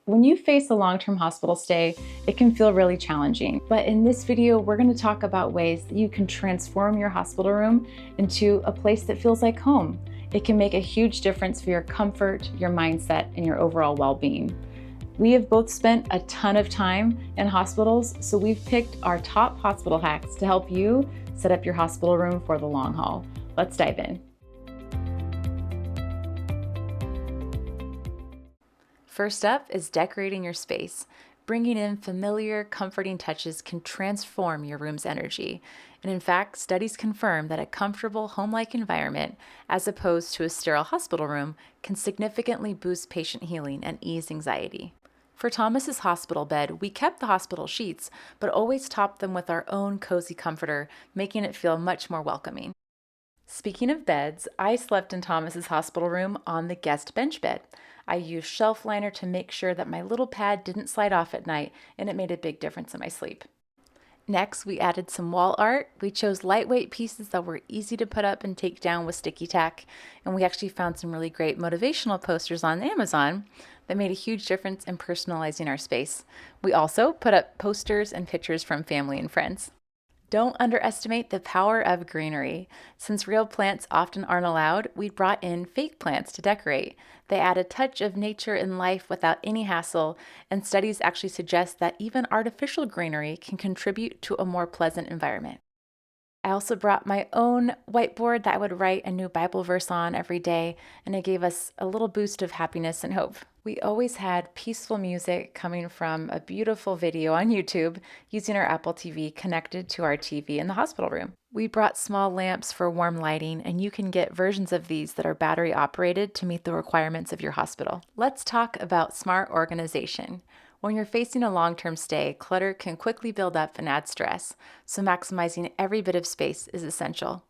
When you face a long-term hospital stay, it can feel really challenging. But in this video, we're going to talk about ways that you can transform your hospital room into a place that feels like home. It can make a huge difference for your comfort, your mindset, and your overall well-being. We have both spent a ton of time in hospitals, so we've picked our top hospital hacks to help you set up your hospital room for the long haul. Let's dive in. First up is decorating your space. Bringing in familiar, comforting touches can transform your room's energy. And in fact, studies confirm that a comfortable home-like environment, as opposed to a sterile hospital room, can significantly boost patient healing and ease anxiety. For Thomas's hospital bed, we kept the hospital sheets, but always topped them with our own cozy comforter, making it feel much more welcoming. Speaking of beds, I slept in Thomas's hospital room on the guest bench bed. I used shelf liner to make sure that my little pad didn't slide off at night, and it made a big difference in my sleep. Next, we added some wall art. We chose lightweight pieces that were easy to put up and take down with sticky tack, and we actually found some really great motivational posters on Amazon that made a huge difference in personalizing our space. We also put up posters and pictures from family and friends. Don't underestimate the power of greenery. Since real plants often aren't allowed, we brought in fake plants to decorate. They add a touch of nature and life without any hassle, and studies actually suggest that even artificial greenery can contribute to a more pleasant environment. I also brought my own whiteboard that I would write a new Bible verse on every day, and it gave us a little boost of happiness and hope. We always had peaceful music coming from a beautiful video on YouTube using our Apple TV connected to our TV in the hospital room. We brought small lamps for warm lighting, and you can get versions of these that are battery operated to meet the requirements of your hospital. Let's talk about smart organization. When you're facing a long-term stay, clutter can quickly build up and add stress, so maximizing every bit of space is essential.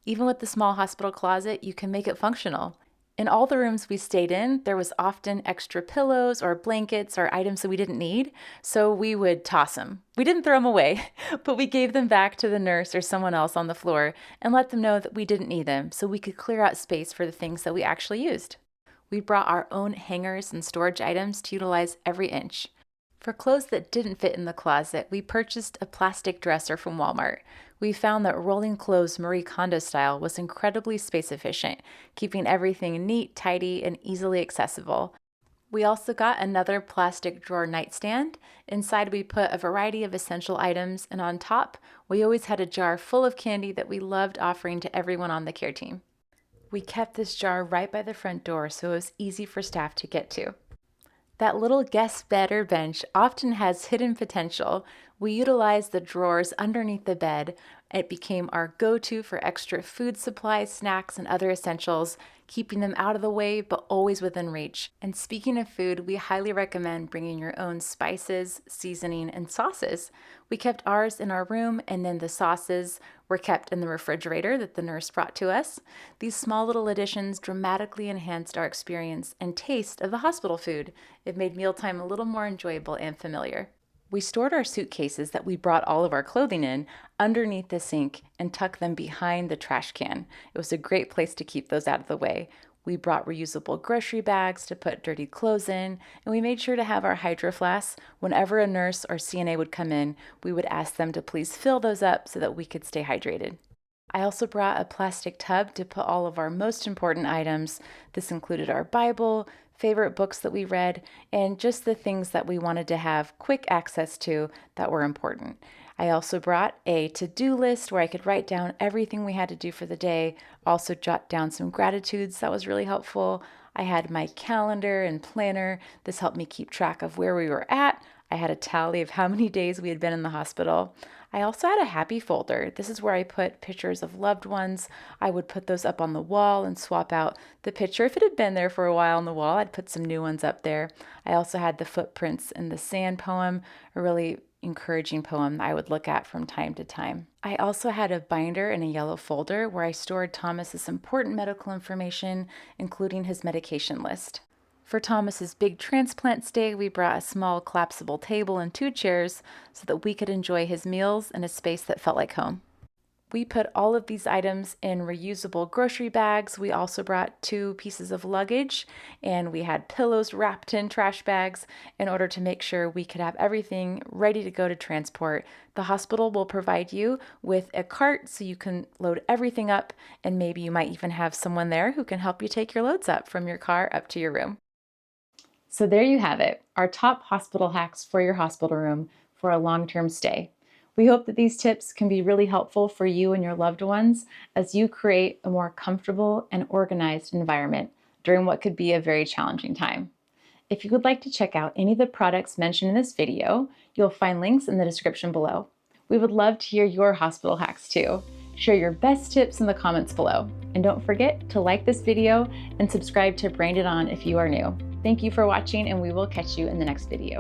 Even with the small hospital closet, you can make it functional. In all the rooms we stayed in, there was often extra pillows or blankets or items that we didn't need, so we would toss them. We didn't throw them away, but we gave them back to the nurse or someone else on the floor and let them know that we didn't need them, so we could clear out space for the things that we actually used. We brought our own hangers and storage items to utilize every inch. For clothes that didn't fit in the closet, we purchased a plastic dresser from Walmart. We found that rolling clothes Marie Kondo style was incredibly space efficient, keeping everything neat, tidy, and easily accessible. We also got another plastic drawer nightstand. Inside we put a variety of essential items, and on top, we always had a jar full of candy that we loved offering to everyone on the care team. We kept this jar right by the front door so it was easy for staff to get to. That little guest bed or bench often has hidden potential. We utilized the drawers underneath the bed. It became our go-to for extra food supplies, snacks, and other essentials, keeping them out of the way but always within reach. And speaking of food, we highly recommend bringing your own spices, seasoning, and sauces. We kept ours in our room, and then the sauces were kept in the refrigerator that the nurse brought to us. These small little additions dramatically enhanced our experience and taste of the hospital food. It made mealtime a little more enjoyable and familiar. We stored our suitcases that we brought all of our clothing in underneath the sink and tucked them behind the trash can. It was a great place to keep those out of the way. We brought reusable grocery bags to put dirty clothes in, and we made sure to have our hydro flasks. Whenever a nurse or CNA would come in, we would ask them to please fill those up so that we could stay hydrated. I also brought a plastic tub to put all of our most important items. This included our Bible, favorite books that we read, and just the things that we wanted to have quick access to that were important. I also brought a to-do list where I could write down everything we had to do for the day, also jot down some gratitudes. That was really helpful. I had my calendar and planner. This helped me keep track of where we were at. I had a tally of how many days we had been in the hospital. I also had a happy folder. This is where I put pictures of loved ones. I would put those up on the wall and swap out the picture. If it had been there for a while on the wall, I'd put some new ones up there. I also had the Footprints in the Sand poem, a really encouraging poem I would look at from time to time. I also had a binder and a yellow folder where I stored Thomas's important medical information, including his medication list. For Thomas's big transplant stay, we brought a small collapsible table and 2 chairs so that we could enjoy his meals in a space that felt like home. We put all of these items in reusable grocery bags. We also brought 2 pieces of luggage, and we had pillows wrapped in trash bags in order to make sure we could have everything ready to go to transport. The hospital will provide you with a cart so you can load everything up, and maybe you might even have someone there who can help you take your loads up from your car up to your room. So there you have it, our top hospital hacks for your hospital room for a long-term stay. We hope that these tips can be really helpful for you and your loved ones as you create a more comfortable and organized environment during what could be a very challenging time. If you would like to check out any of the products mentioned in this video, you'll find links in the description below. We would love to hear your hospital hacks too. Share your best tips in the comments below. And don't forget to like this video and subscribe to Brain It On if you are new. Thank you for watching, and we will catch you in the next video.